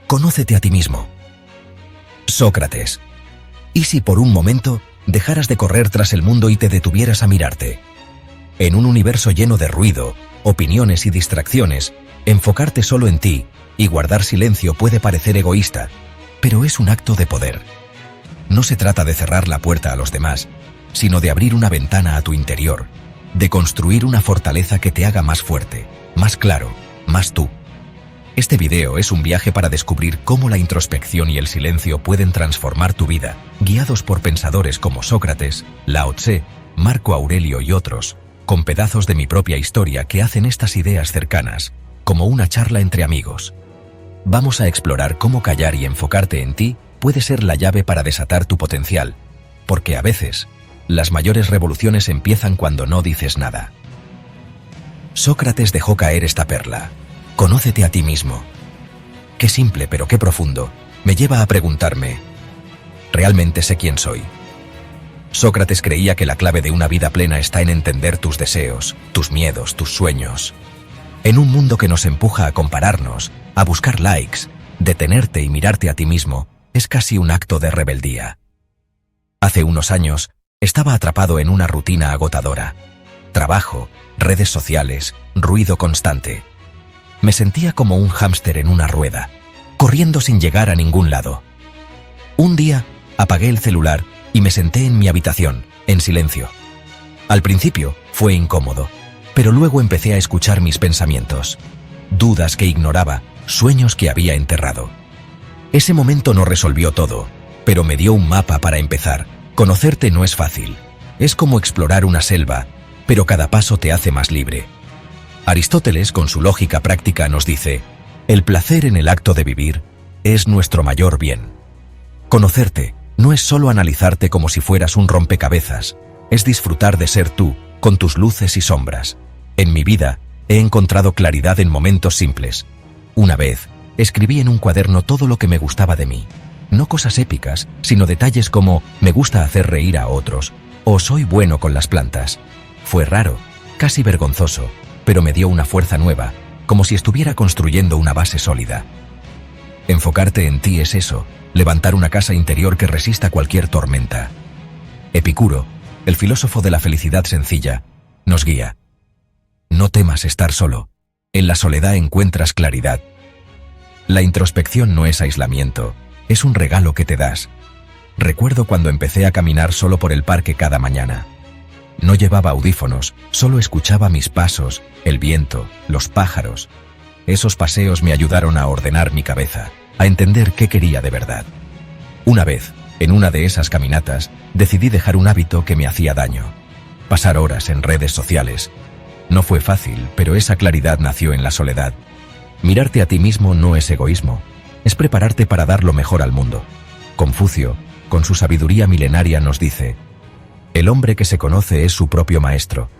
Conócete a ti mismo. Sócrates. ¿Y si por un momento dejaras de correr tras el mundo y te detuvieras a mirarte? En un universo lleno de ruido, opiniones y distracciones, enfocarte solo en ti y guardar silencio puede parecer egoísta, pero es un acto de poder. No se trata de cerrar la puerta a los demás, sino de abrir una ventana a tu interior, de construir una fortaleza que te haga más fuerte, más claro, más tú. Este video es un viaje para descubrir cómo la introspección y el silencio pueden transformar tu vida, guiados por pensadores como Sócrates, Lao Tse, Marco Aurelio y otros, con pedazos de mi propia historia que hacen estas ideas cercanas, como una charla entre amigos. Vamos a explorar cómo callar y enfocarte en ti puede ser la llave para desatar tu potencial, porque a veces, las mayores revoluciones empiezan cuando no dices nada. Sócrates dejó caer esta perla. Conócete a ti mismo. Qué simple, pero qué profundo. Me lleva a preguntarme, ¿realmente sé quién soy? Sócrates creía que la clave de una vida plena está en entender tus deseos, tus miedos, tus sueños. En un mundo que nos empuja a compararnos, a buscar likes, detenerte y mirarte a ti mismo es casi un acto de rebeldía. Hace unos años, estaba atrapado en una rutina agotadora. Trabajo, redes sociales, ruido constante. Me sentía como un hámster en una rueda, corriendo sin llegar a ningún lado. Un día, apagué el celular y me senté en mi habitación, en silencio. Al principio, fue incómodo, pero luego empecé a escuchar mis pensamientos, dudas que ignoraba, sueños que había enterrado. Ese momento no resolvió todo, pero me dio un mapa para empezar. Conocerte no es fácil. Es como explorar una selva, pero cada paso te hace más libre. Aristóteles, con su lógica práctica, nos dice: el placer en el acto de vivir es nuestro mayor bien. Conocerte no es solo analizarte como si fueras un rompecabezas, es disfrutar de ser tú, con tus luces y sombras. En mi vida, he encontrado claridad en momentos simples. Una vez, escribí en un cuaderno todo lo que me gustaba de mí. No cosas épicas, sino detalles como me gusta hacer reír a otros, o soy bueno con las plantas. Fue raro, casi vergonzoso, pero me dio una fuerza nueva, como si estuviera construyendo una base sólida. Enfocarte en ti es eso, levantar una casa interior que resista cualquier tormenta. Epicuro, el filósofo de la felicidad sencilla, nos guía. No temas estar solo. En la soledad encuentras claridad. La introspección no es aislamiento, es un regalo que te das. Recuerdo cuando empecé a caminar solo por el parque cada mañana. No llevaba audífonos, solo escuchaba mis pasos, el viento, los pájaros. Esos paseos me ayudaron a ordenar mi cabeza, a entender qué quería de verdad. Una vez, en una de esas caminatas, decidí dejar un hábito que me hacía daño: pasar horas en redes sociales. No fue fácil, pero esa claridad nació en la soledad. Mirarte a ti mismo no es egoísmo, es prepararte para dar lo mejor al mundo. Confucio, con su sabiduría milenaria, nos dice: el hombre que se conoce es su propio maestro.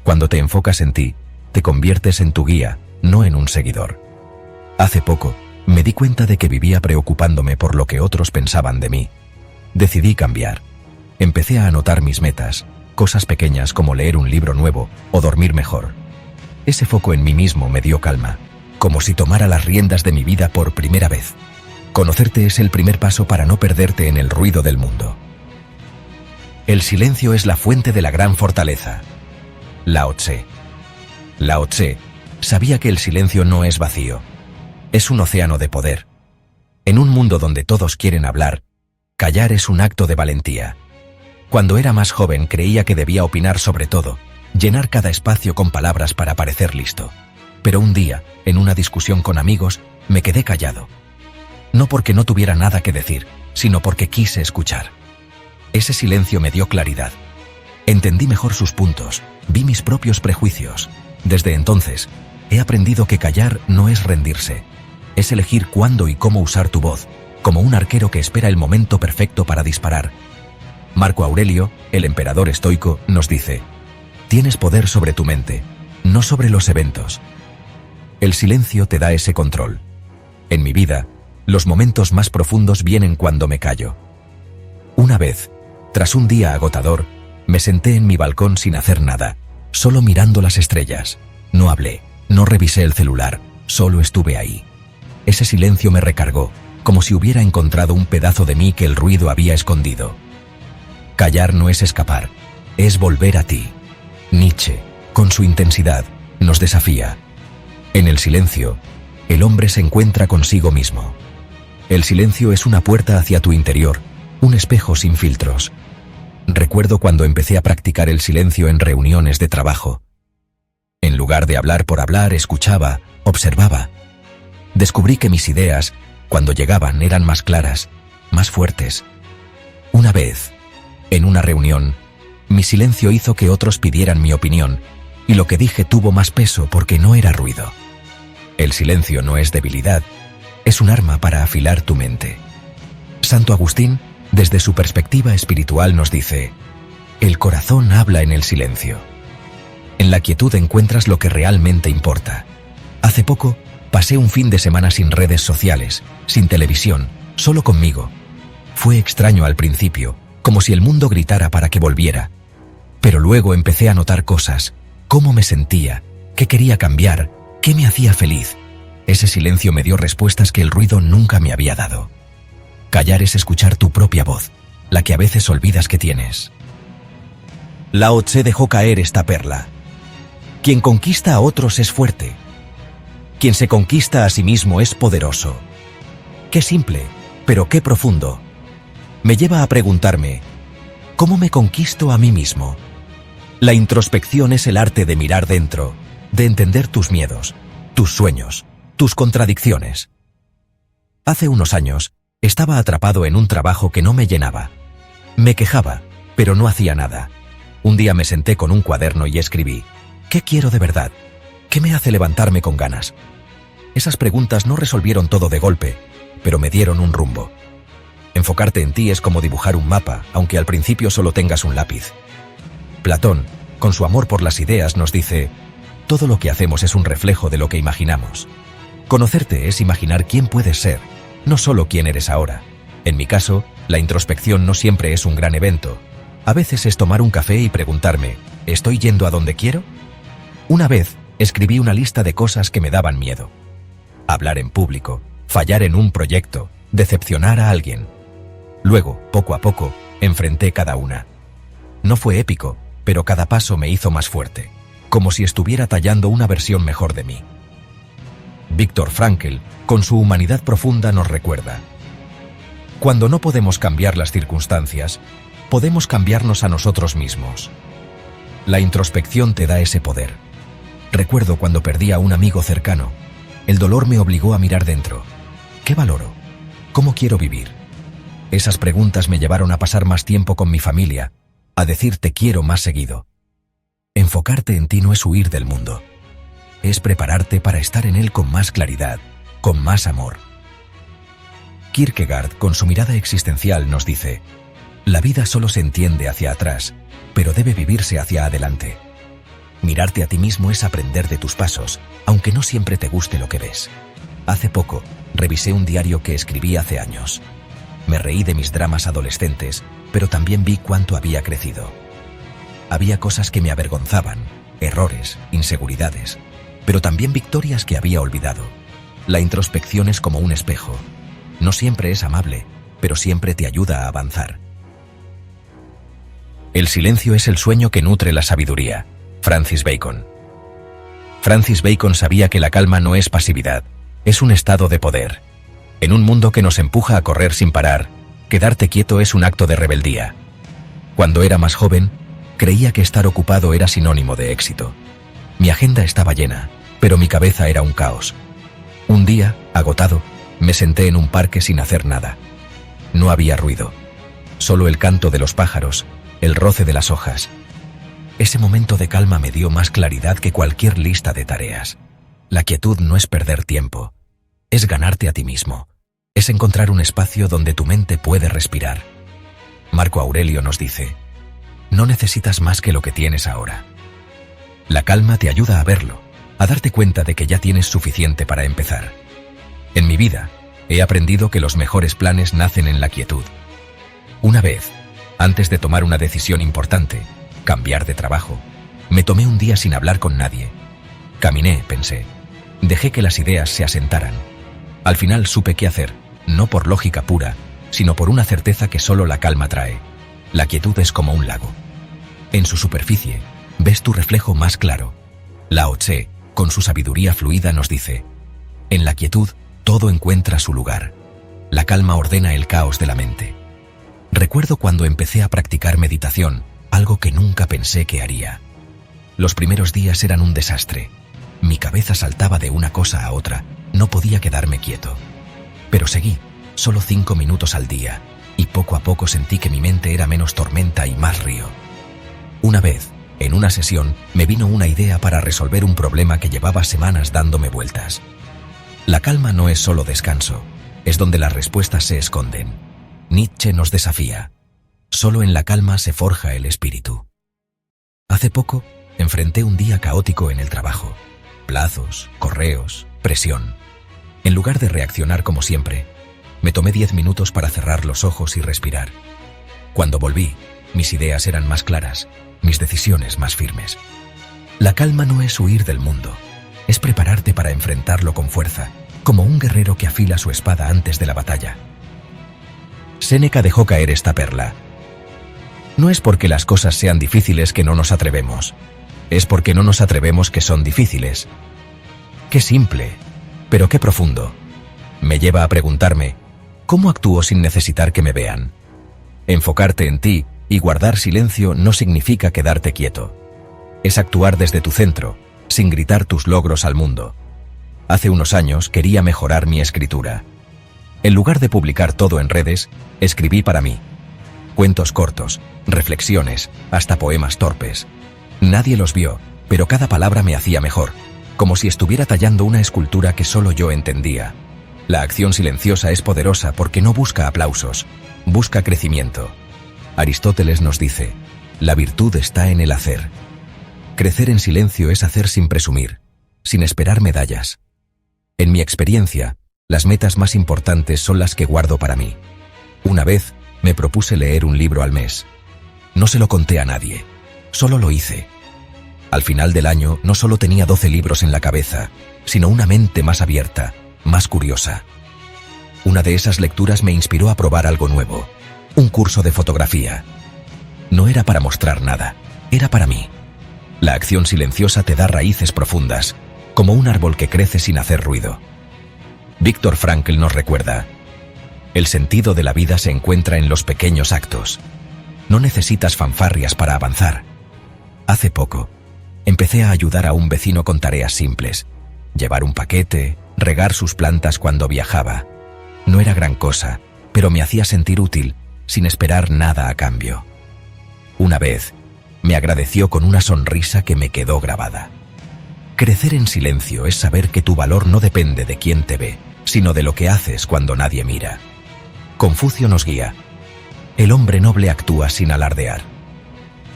Cuando te enfocas en ti, te conviertes en tu guía, no en un seguidor. Hace poco, me di cuenta de que vivía preocupándome por lo que otros pensaban de mí. Decidí cambiar. Empecé a anotar mis metas, cosas pequeñas como leer un libro nuevo o dormir mejor. Ese foco en mí mismo me dio calma, como si tomara las riendas de mi vida por primera vez. Conocerte es el primer paso para no perderte en el ruido del mundo. El silencio es la fuente de la gran fortaleza. Lao Tse. Lao Tse sabía que el silencio no es vacío. Es un océano de poder. En un mundo donde todos quieren hablar, callar es un acto de valentía. Cuando era más joven creía que debía opinar sobre todo, llenar cada espacio con palabras para parecer listo. Pero un día, en una discusión con amigos, me quedé callado. No porque no tuviera nada que decir, sino porque quise escuchar. Ese silencio me dio claridad. Entendí mejor sus puntos, vi mis propios prejuicios. Desde entonces, he aprendido que callar no es rendirse. Es elegir cuándo y cómo usar tu voz, como un arquero que espera el momento perfecto para disparar. Marco Aurelio, el emperador estoico, nos dice: tienes poder sobre tu mente, no sobre los eventos. El silencio te da ese control. En mi vida, los momentos más profundos vienen cuando me callo. Una vez, tras un día agotador, me senté en mi balcón sin hacer nada, solo mirando las estrellas. No hablé, no revisé el celular, solo estuve ahí. ese silencio me recargó, como si hubiera encontrado un pedazo de mí que el ruido había escondido. Callar no es escapar, es volver a ti. Nietzsche, con su intensidad, nos desafía. En el silencio, el hombre se encuentra consigo mismo. El silencio es una puerta hacia tu interior, un espejo sin filtros. Recuerdo cuando empecé a practicar el silencio en reuniones de trabajo. En lugar de hablar por hablar, escuchaba, observaba. Descubrí que mis ideas, cuando llegaban, eran más claras, más fuertes. Una vez, en una reunión, mi silencio hizo que otros pidieran mi opinión, y lo que dije tuvo más peso porque no era ruido. El silencio no es debilidad, es un arma para afilar tu mente. Santo Agustín, desde su perspectiva espiritual, nos dice: el corazón habla en el silencio. En la quietud encuentras lo que realmente importa. Hace poco, pasé un fin de semana sin redes sociales, sin televisión, solo conmigo. Fue extraño al principio, como si el mundo gritara para que volviera. Pero luego empecé a notar cosas, cómo me sentía, qué quería cambiar, qué me hacía feliz. Ese silencio me dio respuestas que el ruido nunca me había dado. Callar es escuchar tu propia voz, la que a veces olvidas que tienes. Lao Tse dejó caer esta perla. Quien conquista a otros es fuerte. Quien se conquista a sí mismo es poderoso. Qué simple, pero qué profundo. Me lleva a preguntarme, ¿cómo me conquisto a mí mismo? La introspección es el arte de mirar dentro, de entender tus miedos, tus sueños, tus contradicciones. Hace unos años, estaba atrapado en un trabajo que no me llenaba. Me quejaba, pero no hacía nada. Un día me senté con un cuaderno y escribí: ¿qué quiero de verdad? ¿Qué me hace levantarme con ganas? Esas preguntas no resolvieron todo de golpe, pero me dieron un rumbo. Enfocarte en ti es como dibujar un mapa, aunque al principio solo tengas un lápiz. Platón, con su amor por las ideas, nos dice: todo lo que hacemos es un reflejo de lo que imaginamos. Conocerte es imaginar quién puedes ser, no solo quién eres ahora. En mi caso, la introspección no siempre es un gran evento. A veces es tomar un café y preguntarme: ¿estoy yendo a donde quiero? Una vez, escribí una lista de cosas que me daban miedo. Hablar en público, fallar en un proyecto, decepcionar a alguien. Luego, poco a poco, enfrenté cada una. No fue épico, pero cada paso me hizo más fuerte, como si estuviera tallando una versión mejor de mí. Viktor Frankl, con su humanidad profunda, nos recuerda: cuando no podemos cambiar las circunstancias, podemos cambiarnos a nosotros mismos. La introspección te da ese poder. Recuerdo cuando perdí a un amigo cercano. El dolor me obligó a mirar dentro. ¿Qué valoro? ¿Cómo quiero vivir? Esas preguntas me llevaron a pasar más tiempo con mi familia, a decir te quiero más seguido. Enfocarte en ti no es huir del mundo. Es prepararte para estar en él con más claridad, con más amor. Kierkegaard, con su mirada existencial, nos dice: la vida solo se entiende hacia atrás, pero debe vivirse hacia adelante. Mirarte a ti mismo es aprender de tus pasos, aunque no siempre te guste lo que ves. Hace poco, revisé un diario que escribí hace años. Me reí de mis dramas adolescentes, pero también vi cuánto había crecido. Había cosas que me avergonzaban, errores, inseguridades, pero también victorias que había olvidado. La introspección es como un espejo. No siempre es amable, pero siempre te ayuda a avanzar. El silencio es el sueño que nutre la sabiduría. Francis Bacon. Francis Bacon sabía que la calma no es pasividad, es un estado de poder. En un mundo que nos empuja a correr sin parar, quedarte quieto es un acto de rebeldía. Cuando era más joven, creía que estar ocupado era sinónimo de éxito. Mi agenda estaba llena, pero mi cabeza era un caos. Un día, agotado, me senté en un parque sin hacer nada. No había ruido, solo el canto de los pájaros, el roce de las hojas. Ese momento de calma me dio más claridad que cualquier lista de tareas. La quietud no es perder tiempo, es ganarte a ti mismo. Es encontrar un espacio donde tu mente puede respirar. Marco Aurelio nos dice: no necesitas más que lo que tienes ahora. La calma te ayuda a verlo, a darte cuenta de que ya tienes suficiente para empezar. En mi vida, he aprendido que los mejores planes nacen en la quietud. Una vez, antes de tomar una decisión importante, cambiar de trabajo, me tomé un día sin hablar con nadie. Caminé, pensé. Dejé que las ideas se asentaran. Al final supe qué hacer, no por lógica pura, sino por una certeza que solo la calma trae. La quietud es como un lago. En su superficie, ves tu reflejo más claro. Lao Tse, con su sabiduría fluida, nos dice: en la quietud, todo encuentra su lugar. La calma ordena el caos de la mente. Recuerdo cuando empecé a practicar meditación, algo que nunca pensé que haría. Los primeros días eran un desastre. Mi cabeza saltaba de una cosa a otra, no podía quedarme quieto. Pero seguí, solo 5 minutos al día, y poco a poco sentí que mi mente era menos tormenta y más río. Una vez, en una sesión, me vino una idea para resolver un problema que llevaba semanas dándome vueltas. La calma no es solo descanso, es donde las respuestas se esconden. Nietzsche nos desafía: solo en la calma se forja el espíritu. Hace poco, enfrenté un día caótico en el trabajo. Plazos, correos, presión. En lugar de reaccionar como siempre, me tomé 10 minutos para cerrar los ojos y respirar. Cuando volví, mis ideas eran más claras, mis decisiones más firmes. La calma no es huir del mundo, es prepararte para enfrentarlo con fuerza, como un guerrero que afila su espada antes de la batalla. Séneca dejó caer esta perla: no es porque las cosas sean difíciles que no nos atrevemos, es porque no nos atrevemos que son difíciles. Qué simple, pero qué profundo. Me lleva a preguntarme: ¿cómo actúo sin necesitar que me vean? Enfocarte en ti y guardar silencio no significa quedarte quieto. Es actuar desde tu centro, sin gritar tus logros al mundo. Hace unos años quería mejorar mi escritura. En lugar de publicar todo en redes, escribí para mí. Cuentos cortos, reflexiones, hasta poemas torpes. Nadie los vio, pero cada palabra me hacía mejor, como si estuviera tallando una escultura que solo yo entendía. La acción silenciosa es poderosa porque no busca aplausos, busca crecimiento. Aristóteles nos dice: la virtud está en el hacer. Crecer en silencio es hacer sin presumir, sin esperar medallas. En mi experiencia, las metas más importantes son las que guardo para mí. Una vez, me propuse leer un libro al mes. No se lo conté a nadie, solo lo hice. Al final del año no solo tenía 12 libros en la cabeza, sino una mente más abierta, más curiosa. Una de esas lecturas me inspiró a probar algo nuevo, un curso de fotografía. No era para mostrar nada, era para mí. La acción silenciosa te da raíces profundas, como un árbol que crece sin hacer ruido. Viktor Frankl nos recuerda: el sentido de la vida se encuentra en los pequeños actos. No necesitas fanfarrias para avanzar. Hace poco, empecé a ayudar a un vecino con tareas simples: llevar un paquete, regar sus plantas cuando viajaba. No era gran cosa, pero me hacía sentir útil, sin esperar nada a cambio. Una vez, me agradeció con una sonrisa que me quedó grabada. Crecer en silencio es saber que tu valor no depende de quién te ve, sino de lo que haces cuando nadie mira. Confucio nos guía: el hombre noble actúa sin alardear.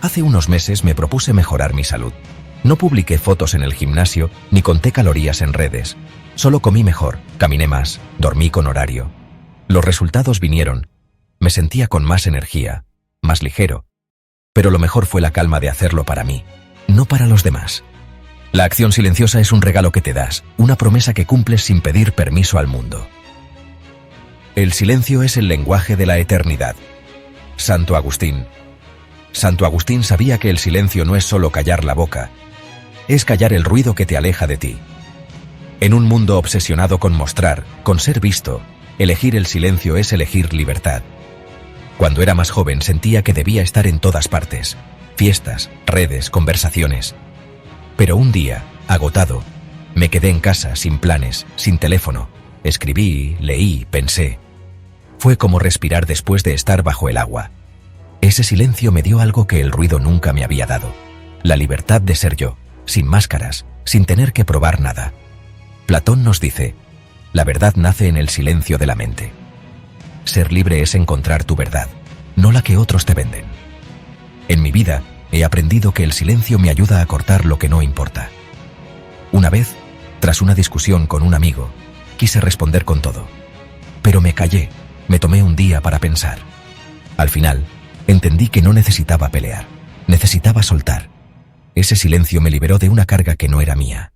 Hace unos meses me propuse mejorar mi salud. No publiqué fotos en el gimnasio, ni conté calorías en redes. Solo comí mejor, caminé más, dormí con horario. Los resultados vinieron. Me sentía con más energía, más ligero. Pero lo mejor fue la calma de hacerlo para mí, no para los demás. La acción silenciosa es un regalo que te das, una promesa que cumples sin pedir permiso al mundo. El silencio es el lenguaje de la eternidad. Santo Agustín. Santo Agustín sabía que el silencio no es solo callar la boca, es callar el ruido que te aleja de ti. En un mundo obsesionado con mostrar, con ser visto, elegir el silencio es elegir libertad. Cuando era más joven sentía que debía estar en todas partes: fiestas, redes, conversaciones. Pero un día, agotado, me quedé en casa sin planes, sin teléfono. Escribí, leí, pensé. Fue como respirar después de estar bajo el agua. Ese silencio me dio algo que el ruido nunca me había dado: la libertad de ser yo, sin máscaras, sin tener que probar nada. Platón nos dice: la verdad nace en el silencio de la mente. Ser libre es encontrar tu verdad, no la que otros te venden. En mi vida, he aprendido que el silencio me ayuda a cortar lo que no importa. Una vez, tras una discusión con un amigo, quise responder con todo. Pero me callé, me tomé un día para pensar. Al final, entendí que no necesitaba pelear, necesitaba soltar. Ese silencio me liberó de una carga que no era mía.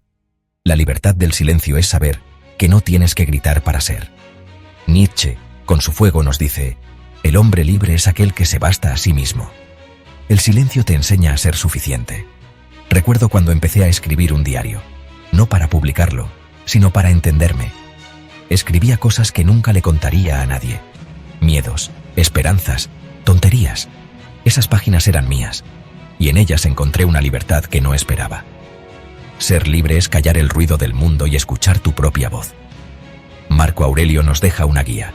La libertad del silencio es saber, que no tienes que gritar para ser. Nietzsche, con su fuego, nos dice: el hombre libre es aquel que se basta a sí mismo. El silencio te enseña a ser suficiente. Recuerdo cuando empecé a escribir un diario, no para publicarlo, sino para entenderme. Escribía cosas que nunca le contaría a nadie. Miedos, esperanzas, tonterías. Esas páginas eran mías, y en ellas encontré una libertad que no esperaba. Ser libre es callar el ruido del mundo y escuchar tu propia voz. Marco Aurelio nos deja una guía.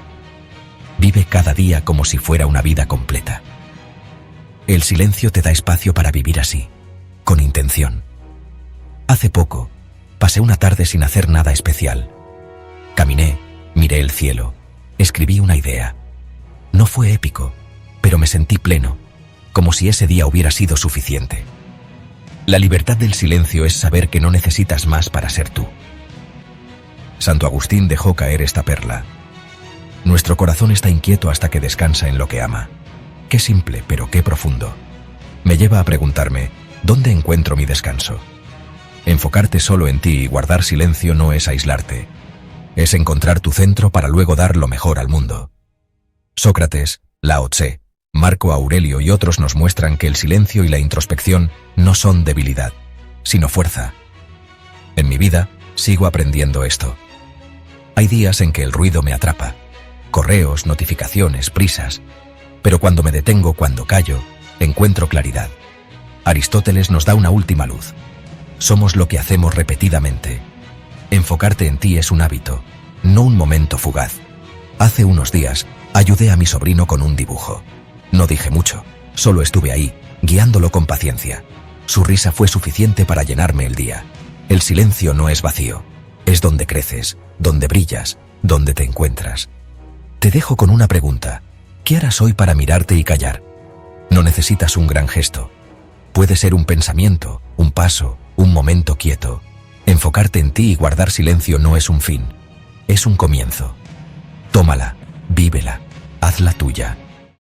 Vive cada día como si fuera una vida completa. El silencio te da espacio para vivir así, con intención. Hace poco, pasé una tarde sin hacer nada especial. Caminé, miré el cielo, escribí una idea. No fue épico, pero me sentí pleno, como si ese día hubiera sido suficiente. La libertad del silencio es saber que no necesitas más para ser tú. Santo Agustín dejó caer esta perla. Nuestro corazón está inquieto hasta que descansa en lo que ama. Qué simple, pero qué profundo. Me lleva a preguntarme, ¿dónde encuentro mi descanso? Enfocarte solo en ti y guardar silencio no es aislarte. Es encontrar tu centro para luego dar lo mejor al mundo. Sócrates, Lao Tse, Marco Aurelio y otros nos muestran que el silencio y la introspección no son debilidad, sino fuerza. En mi vida, sigo aprendiendo esto. Hay días en que el ruido me atrapa. Correos, notificaciones, prisas. Pero cuando me detengo, cuando callo, encuentro claridad. Aristóteles nos da una última luz. Somos lo que hacemos repetidamente. Enfocarte en ti es un hábito, no un momento fugaz. Hace unos días, ayudé a mi sobrino con un dibujo. No dije mucho, solo estuve ahí, guiándolo con paciencia. Su risa fue suficiente para llenarme el día. El silencio no es vacío, es donde creces, donde brillas, donde te encuentras. Te dejo con una pregunta. ¿Qué harás hoy para mirarte y callar? No necesitas un gran gesto. Puede ser un pensamiento, un paso, un momento quieto. Enfocarte en ti y guardar silencio no es un fin, es un comienzo. Tómala, vívela, hazla tuya.